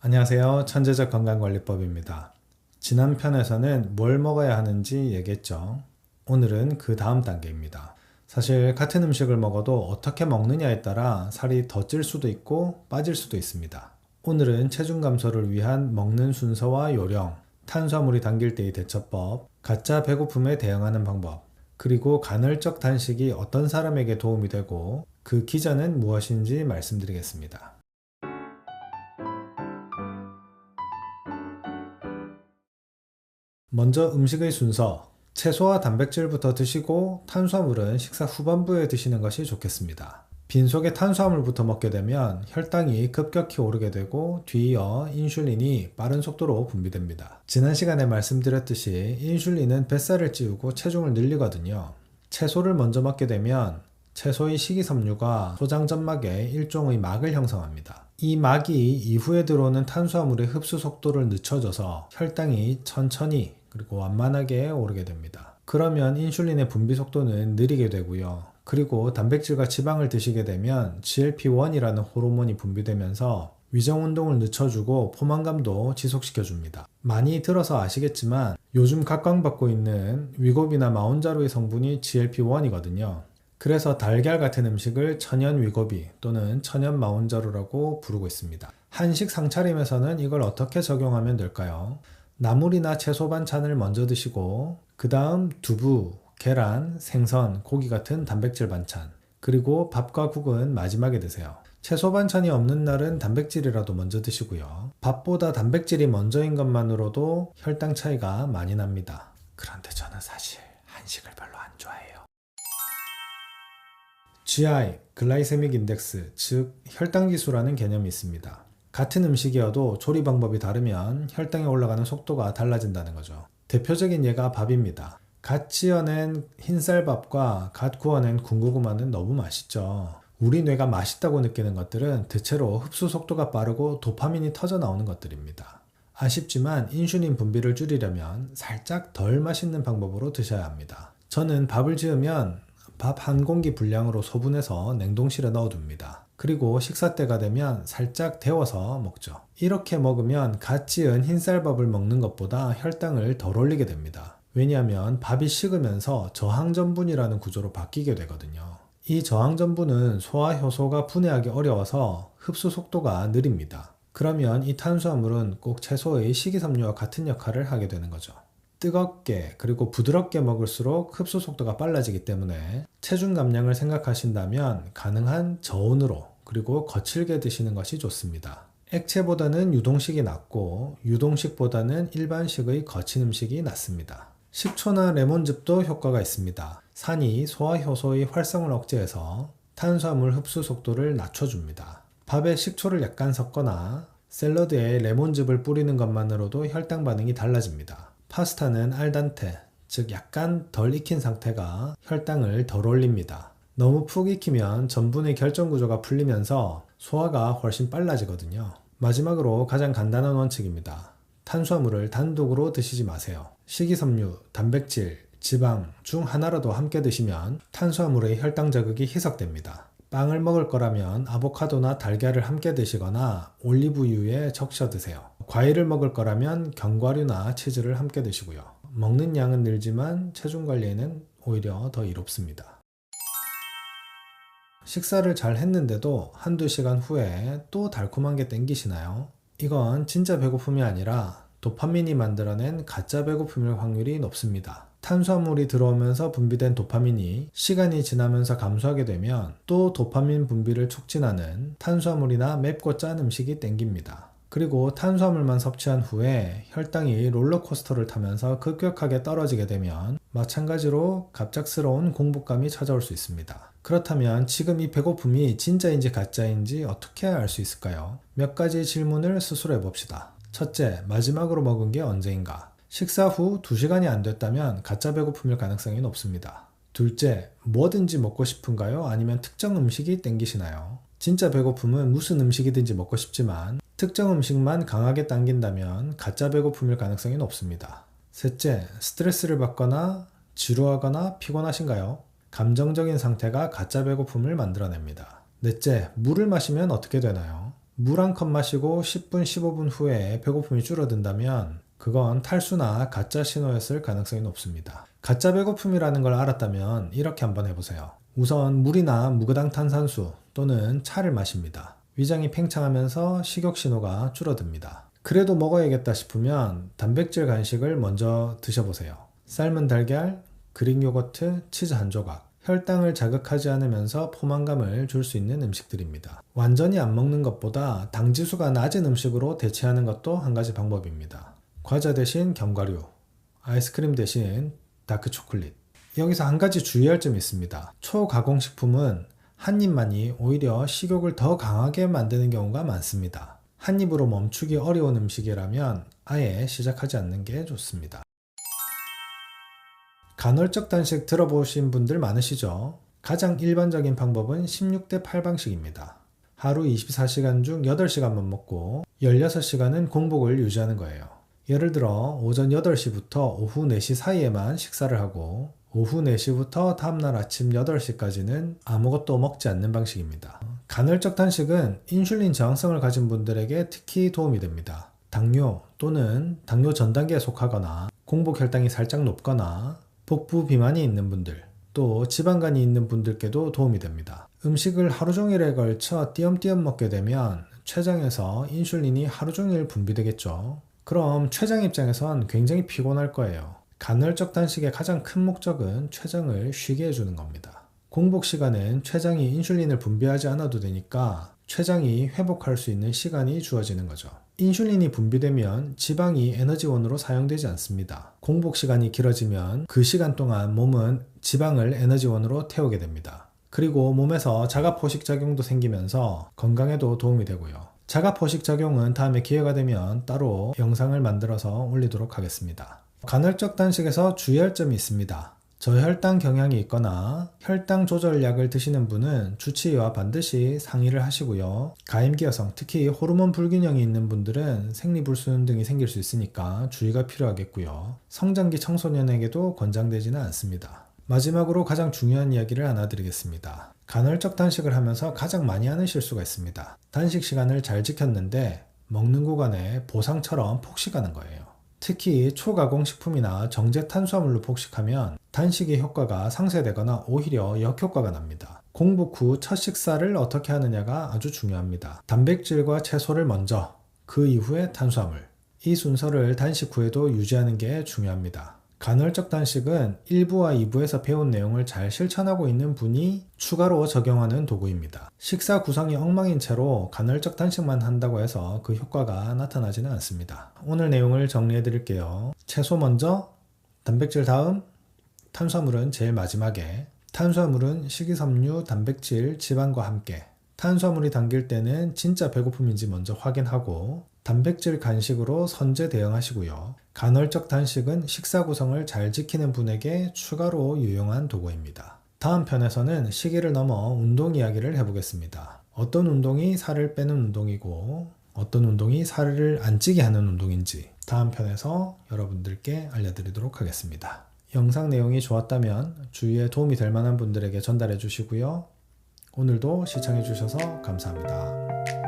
안녕하세요. 천재적 건강관리법입니다. 지난 편에서는 뭘 먹어야 하는지 얘기했죠. 오늘은 그 다음 단계입니다. 사실 같은 음식을 먹어도 어떻게 먹느냐에 따라 살이 더 찔 수도 있고 빠질 수도 있습니다. 오늘은 체중 감소를 위한 먹는 순서와 요령, 탄수화물이 당길 때의 대처법, 가짜 배고픔에 대응하는 방법, 그리고 간헐적 단식이 어떤 사람에게 도움이 되고 그 기전은 무엇인지 말씀드리겠습니다. 먼저 음식의 순서, 채소와 단백질부터 드시고 탄수화물은 식사 후반부에 드시는 것이 좋겠습니다. 빈속에 탄수화물부터 먹게 되면 혈당이 급격히 오르게 되고 뒤이어 인슐린이 빠른 속도로 분비됩니다. 지난 시간에 말씀드렸듯이 인슐린은 뱃살을 찌우고 체중을 늘리거든요. 채소를 먼저 먹게 되면 채소의 식이섬유가 소장점막에 일종의 막을 형성합니다. 이 막이 이후에 들어오는 탄수화물의 흡수 속도를 늦춰줘서 혈당이 천천히 그리고 완만하게 오르게 됩니다. 그러면 인슐린의 분비 속도는 느리게 되고요. 그리고 단백질과 지방을 드시게 되면 GLP-1이라는 호르몬이 분비되면서 위장 운동을 늦춰주고 포만감도 지속시켜줍니다. 많이 들어서 아시겠지만 요즘 각광받고 있는 위고비나 마운자로의 성분이 GLP-1이거든요. 그래서 달걀 같은 음식을 천연 위고비 또는 천연 마운자로라고 부르고 있습니다. 한식 상차림에서는 이걸 어떻게 적용하면 될까요? 나물이나 채소 반찬을 먼저 드시고 그 다음 두부, 계란, 생선, 고기 같은 단백질 반찬, 그리고 밥과 국은 마지막에 드세요. 채소 반찬이 없는 날은 단백질이라도 먼저 드시고요. 밥보다 단백질이 먼저인 것만으로도 혈당 차이가 많이 납니다. 그런데 저는 사실 한식을 별로 안 좋아해요. GI, 글라이세믹 인덱스, 즉 혈당지수라는 개념이 있습니다. 같은 음식이어도 조리 방법이 다르면 혈당이 올라가는 속도가 달라진다는 거죠. 대표적인 예가 밥입니다. 갓 지어낸 흰쌀밥과 갓 구워낸 군고구마는 너무 맛있죠. 우리 뇌가 맛있다고 느끼는 것들은 대체로 흡수 속도가 빠르고 도파민이 터져 나오는 것들입니다. 아쉽지만 인슐린 분비를 줄이려면 살짝 덜 맛있는 방법으로 드셔야 합니다. 저는 밥을 지으면 밥 한 공기 분량으로 소분해서 냉동실에 넣어둡니다. 그리고 식사 때가 되면 살짝 데워서 먹죠. 이렇게 먹으면 갓 지은 흰쌀밥을 먹는 것보다 혈당을 덜 올리게 됩니다. 왜냐하면 밥이 식으면서 저항전분이라는 구조로 바뀌게 되거든요. 이 저항전분은 소화 효소가 분해하기 어려워서 흡수 속도가 느립니다. 그러면 이 탄수화물은 꼭 채소의 식이섬유와 같은 역할을 하게 되는 거죠. 뜨겁게 그리고 부드럽게 먹을수록 흡수 속도가 빨라지기 때문에 체중 감량을 생각하신다면 가능한 저온으로 그리고 거칠게 드시는 것이 좋습니다. 액체보다는 유동식이 낫고 유동식보다는 일반식의 거친 음식이 낫습니다. 식초나 레몬즙도 효과가 있습니다. 산이 소화효소의 활성을 억제해서 탄수화물 흡수 속도를 낮춰줍니다. 밥에 식초를 약간 섞거나 샐러드에 레몬즙을 뿌리는 것만으로도 혈당 반응이 달라집니다. 파스타는 알단테, 즉 약간 덜 익힌 상태가 혈당을 덜 올립니다. 너무 푹 익히면 전분의 결정 구조가 풀리면서 소화가 훨씬 빨라지거든요. 마지막으로 가장 간단한 원칙입니다. 탄수화물을 단독으로 드시지 마세요. 식이섬유, 단백질, 지방 중 하나라도 함께 드시면 탄수화물의 혈당 자극이 희석됩니다. 빵을 먹을 거라면 아보카도나 달걀을 함께 드시거나 올리브유에 적셔 드세요. 과일을 먹을 거라면 견과류나 치즈를 함께 드시고요. 먹는 양은 늘지만 체중 관리에는 오히려 더 이롭습니다. 식사를 잘 했는데도 한두 시간 후에 또 달콤한 게 땡기시나요? 이건 진짜 배고픔이 아니라 도파민이 만들어낸 가짜 배고픔일 확률이 높습니다. 탄수화물이 들어오면서 분비된 도파민이 시간이 지나면서 감소하게 되면 또 도파민 분비를 촉진하는 탄수화물이나 맵고 짠 음식이 땡깁니다. 그리고 탄수화물만 섭취한 후에 혈당이 롤러코스터를 타면서 급격하게 떨어지게 되면 마찬가지로 갑작스러운 공복감이 찾아올 수 있습니다. 그렇다면 지금 이 배고픔이 진짜인지 가짜인지 어떻게 알 수 있을까요? 몇 가지 질문을 스스로 해봅시다. 첫째, 마지막으로 먹은 게 언제인가? 식사 후 2시간이 안 됐다면 가짜 배고픔일 가능성이 높습니다. 둘째, 뭐든지 먹고 싶은가요? 아니면 특정 음식이 땡기시나요? 진짜 배고픔은 무슨 음식이든지 먹고 싶지만 특정 음식만 강하게 당긴다면 가짜 배고픔일 가능성이 높습니다. 셋째, 스트레스를 받거나 지루하거나 피곤하신가요? 감정적인 상태가 가짜 배고픔을 만들어냅니다. 넷째, 물을 마시면 어떻게 되나요? 물 한 컵 마시고 10분, 15분 후에 배고픔이 줄어든다면 그건 탈수나 가짜 신호였을 가능성이 높습니다. 가짜 배고픔이라는 걸 알았다면 이렇게 한번 해보세요. 우선 물이나 무가당 탄산수 또는 차를 마십니다. 위장이 팽창하면서 식욕 신호가 줄어듭니다. 그래도 먹어야겠다 싶으면 단백질 간식을 먼저 드셔보세요. 삶은 달걀, 그릭 요거트, 치즈 한 조각. 혈당을 자극하지 않으면서 포만감을 줄 수 있는 음식들입니다. 완전히 안 먹는 것보다 당지수가 낮은 음식으로 대체하는 것도 한 가지 방법입니다. 과자 대신 견과류, 아이스크림 대신 다크초콜릿. 여기서 한 가지 주의할 점이 있습니다. 초가공식품은 한 입만이 오히려 식욕을 더 강하게 만드는 경우가 많습니다. 한 입으로 멈추기 어려운 음식이라면 아예 시작하지 않는 게 좋습니다. 간헐적 단식 들어보신 분들 많으시죠? 가장 일반적인 방법은 16대 8 방식입니다. 하루 24시간 중 8시간만 먹고 16시간은 공복을 유지하는 거예요. 예를 들어 오전 8시부터 오후 4시 사이에만 식사를 하고 오후 4시부터 다음날 아침 8시까지는 아무것도 먹지 않는 방식입니다. 간헐적 단식은 인슐린 저항성을 가진 분들에게 특히 도움이 됩니다. 당뇨 또는 당뇨 전 단계에 속하거나 공복 혈당이 살짝 높거나 복부 비만이 있는 분들, 또 지방간이 있는 분들께도 도움이 됩니다. 음식을 하루 종일에 걸쳐 띄엄띄엄 먹게 되면 췌장에서 인슐린이 하루 종일 분비되겠죠. 그럼 췌장 입장에선 굉장히 피곤할 거예요. 간헐적 단식의 가장 큰 목적은 췌장을 쉬게 해주는 겁니다. 공복 시간은 췌장이 인슐린을 분비하지 않아도 되니까 췌장이 회복할 수 있는 시간이 주어지는 거죠. 인슐린이 분비되면 지방이 에너지원으로 사용되지 않습니다. 공복 시간이 길어지면 그 시간 동안 몸은 지방을 에너지원으로 태우게 됩니다. 그리고 몸에서 자가포식작용도 생기면서 건강에도 도움이 되고요. 자가포식작용은 다음에 기회가 되면 따로 영상을 만들어서 올리도록 하겠습니다. 간헐적 단식에서 주의할 점이 있습니다. 저혈당 경향이 있거나 혈당 조절약을 드시는 분은 주치의와 반드시 상의를 하시고요. 가임기여성, 특히 호르몬 불균형이 있는 분들은 생리불순 등이 생길 수 있으니까 주의가 필요하겠고요. 성장기 청소년에게도 권장되지는 않습니다. 마지막으로 가장 중요한 이야기를 하나 드리겠습니다. 간헐적 단식을 하면서 가장 많이 하는 실수가 있습니다. 단식 시간을 잘 지켰는데 먹는 구간에 보상처럼 폭식하는 거예요. 특히 초가공식품이나 정제 탄수화물로 폭식하면 단식의 효과가 상쇄되거나 오히려 역효과가 납니다. 공복 후 첫 식사를 어떻게 하느냐가 아주 중요합니다. 단백질과 채소를 먼저, 그 이후에 탄수화물. 이 순서를 단식 후에도 유지하는 게 중요합니다. 간헐적 단식은 1부와 2부에서 배운 내용을 잘 실천하고 있는 분이 추가로 적용하는 도구입니다. 식사 구성이 엉망인 채로 간헐적 단식만 한다고 해서 그 효과가 나타나지는 않습니다. 오늘 내용을 정리해 드릴게요. 채소 먼저, 단백질 다음, 탄수화물은 제일 마지막에. 탄수화물은 식이섬유, 단백질, 지방과 함께. 탄수화물이 당길 때는 진짜 배고픔인지 먼저 확인하고 단백질 간식으로 선제 대응하시고요. 간헐적 단식은 식사 구성을 잘 지키는 분에게 추가로 유용한 도구입니다. 다음 편에서는 시기를 넘어 운동 이야기를 해보겠습니다. 어떤 운동이 살을 빼는 운동이고 어떤 운동이 살을 안 찌게 하는 운동인지 다음 편에서 여러분들께 알려드리도록 하겠습니다. 영상 내용이 좋았다면 주위에 도움이 될 만한 분들에게 전달해 주시고요. 오늘도 시청해 주셔서 감사합니다.